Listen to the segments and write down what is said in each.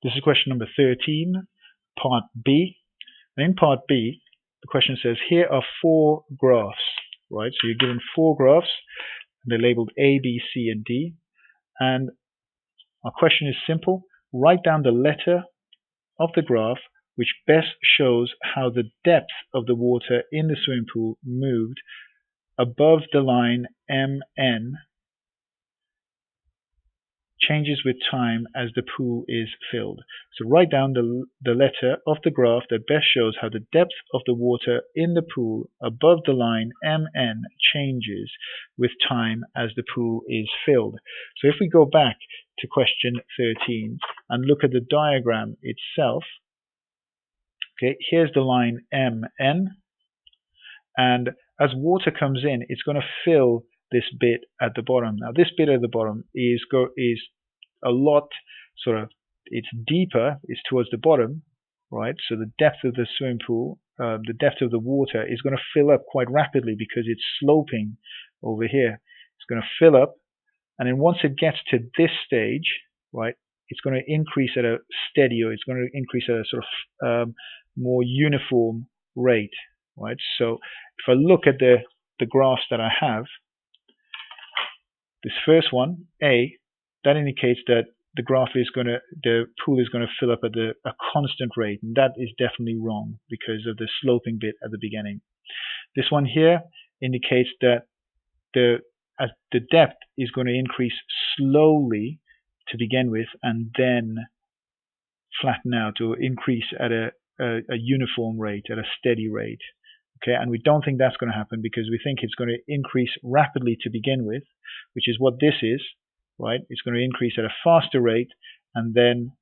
This is question number 13, part B. And in part B, the question says, here are 4 graphs, right? So you're given 4 graphs, and they're labeled A, B, C, and D. And our question is simple. Write down the letter of the graph which best shows how the depth of the water in the swimming pool moved above the line MN changes with time as the pool is filled. So write down the letter of the graph that best shows how the depth of the water in the pool above the line MN changes with time as the pool is filled. So if we go back to question 13 and look at the diagram itself, okay, here's the line MN, and as water comes in, it's going to fill this bit at the bottom. Now this bit at the bottom is a lot it's deeper, it's towards the bottom, right? So the depth of the swimming pool, the depth of the water is going to fill up quite rapidly because it's sloping over here. It's going to fill up, and then once it gets to this stage, right, it's going to increase at a steady, or it's going to increase at a sort of more uniform rate, right? So if I look at the graphs that I have, this first one, A, that indicates that the pool is going to fill up at a constant rate, and that is definitely wrong because of the sloping bit at the beginning. This one here indicates that the depth is going to increase slowly to begin with, and then flatten out or increase at a uniform rate, at a steady rate. Okay, and we don't think that's going to happen because we think it's going to increase rapidly to begin with, which is what this is, right? It's going to increase at a faster rate and then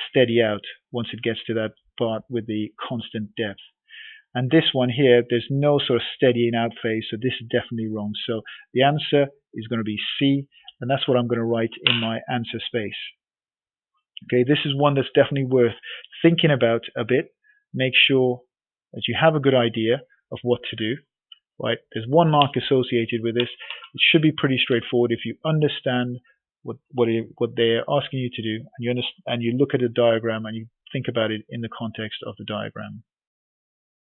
steady out once it gets to that part with the constant depth. And this one here, there's no sort of steadying out phase, so this is definitely wrong. So the answer is going to be C, and that's what I'm going to write in my answer space. Okay, this is one that's definitely worth thinking about a bit. Make sure that you have a good idea of what to do, right? There's 1 mark associated with this. It should be pretty straightforward if you understand what they're asking you to do, and you look at the diagram and you think about it in the context of the diagram.